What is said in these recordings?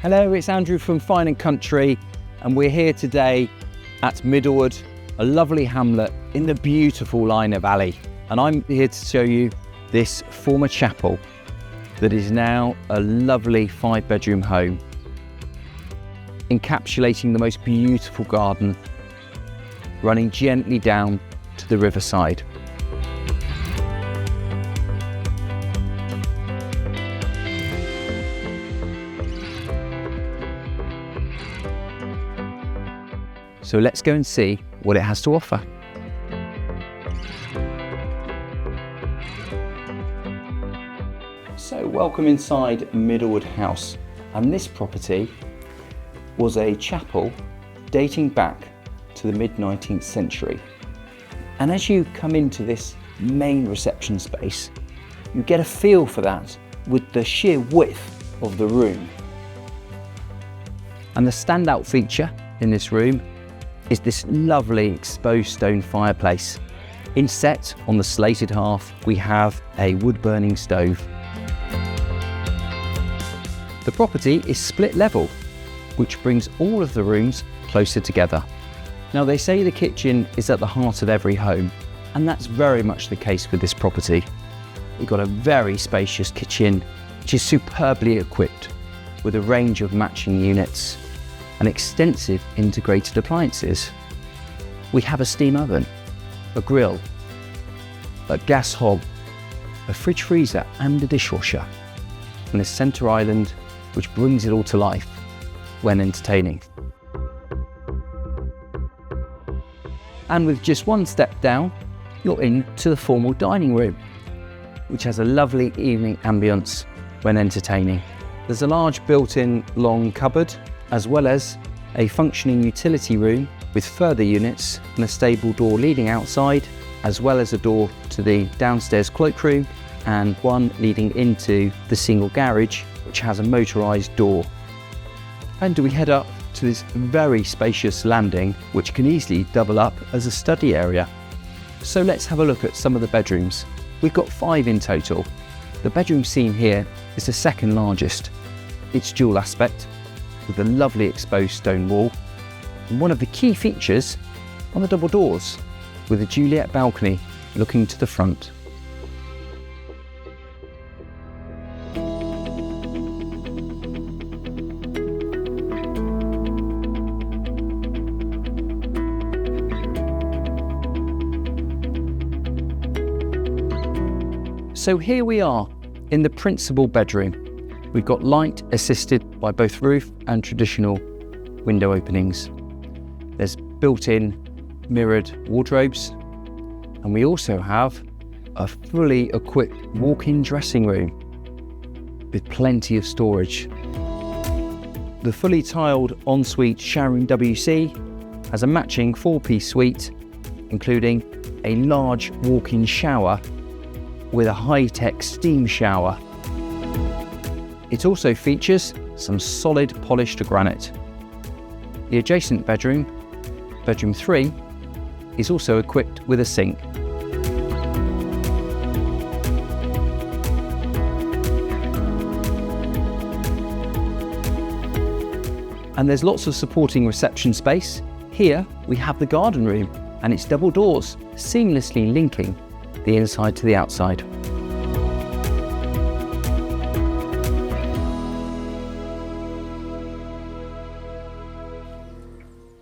Hello, it's Andrew from Fine & Country, and we're here today at Middlewood, a lovely hamlet in the beautiful Lynher Valley. And I'm here to show you this former chapel that is now a lovely 5-bedroom home, encapsulating the most beautiful garden, running gently down to the riverside. So let's go and see what it has to offer. So welcome inside Middlewood House, and this property was a chapel dating back to the mid-19th century. And as you come into this main reception space, you get a feel for that with the sheer width of the room. And the standout feature in this room is this lovely exposed stone fireplace. Inset on the slated hearth, we have a wood-burning stove. The property is split level, which brings all of the rooms closer together. Now, they say the kitchen is at the heart of every home, and that's very much the case with this property. We've got a very spacious kitchen, which is superbly equipped with a range of matching units and extensive integrated appliances. We have a steam oven, a grill, a gas hob, a fridge freezer and a dishwasher, and a centre island which brings it all to life when entertaining. And with just one step down, you're into the formal dining room, which has a lovely evening ambience when entertaining. There's a large built-in long cupboard, as well as a functioning utility room with further units and a stable door leading outside, as well as a door to the downstairs cloakroom and one leading into the single garage, which has a motorised door. And we head up to this very spacious landing, which can easily double up as a study area. So let's have a look at some of the bedrooms. We've got 5 in total. The bedroom seen here is the second largest. It's dual aspect, with a lovely exposed stone wall, and one of the key features are the double doors, with a Juliet balcony looking to the front. So here we are in the principal bedroom. We've got light assisted by both roof and traditional window openings. There's built-in mirrored wardrobes, and we also have a fully equipped walk-in dressing room with plenty of storage. The fully tiled ensuite showering WC has a matching 4-piece suite, including a large walk-in shower with a high-tech steam shower. It also features some solid polished granite. The adjacent bedroom, bedroom 3, is also equipped with a sink. And there's lots of supporting reception space. Here we have the garden room and its double doors, seamlessly linking the inside to the outside.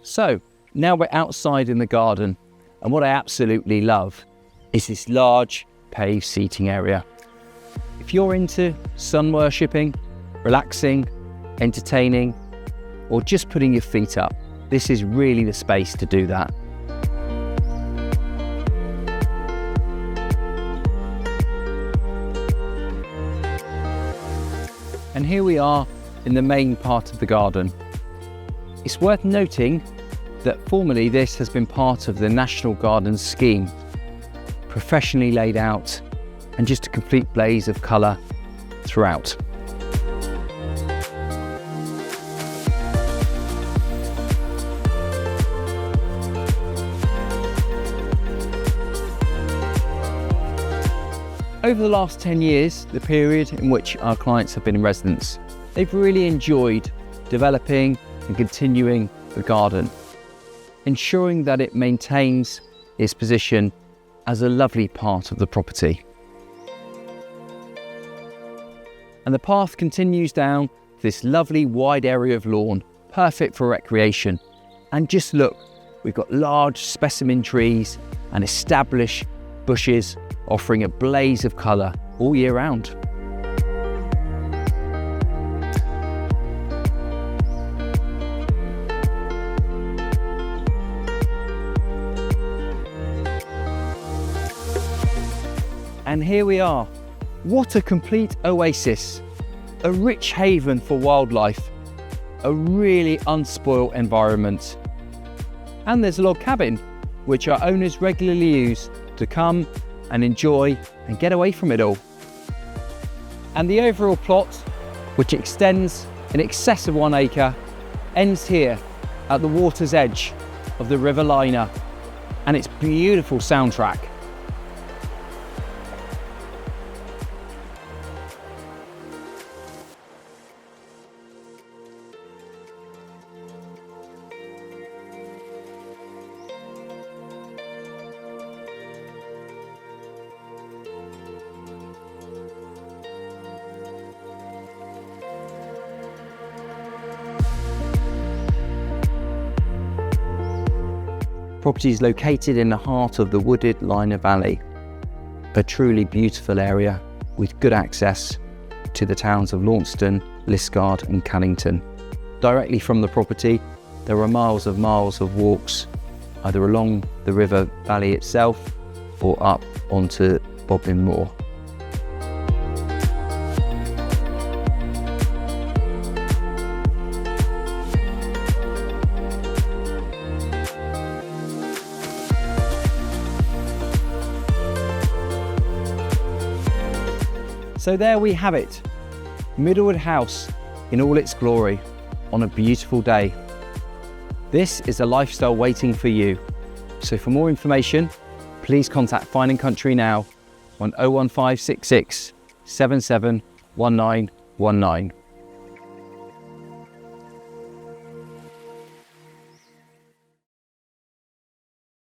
So now we're outside in the garden, and what I absolutely love is this large paved seating area. If you're into sun worshipping, relaxing, entertaining, or just putting your feet up, this is really the space to do that. And here we are in the main part of the garden. It's worth noting that formerly this has been part of the National Gardens scheme, professionally laid out and just a complete blaze of colour throughout. Over the last 10 years, the period in which our clients have been in residence, they've really enjoyed developing and continuing the garden, ensuring that it maintains its position as a lovely part of the property. And the path continues down this lovely wide area of lawn, perfect for recreation. And just look, we've got large specimen trees and established bushes offering a blaze of colour all year round. And here we are. What a complete oasis. A rich haven for wildlife. A really unspoilt environment. And there's a log cabin, which our owners regularly use to come and enjoy and get away from it all. And the overall plot, which extends in excess of 1 acre, ends here at the water's edge of the River Lynher and its beautiful soundtrack. Property is located in the heart of the wooded Lynher Valley, a truly beautiful area with good access to the towns of Launceston, Liskeard and Callington. Directly from the property, there are miles of walks either along the river valley itself or up onto Bodmin Moor. So there we have it, Middlewood House in all its glory on a beautiful day. This is a lifestyle waiting for you. So for more information, please contact Fine & Country now on 01566 771919.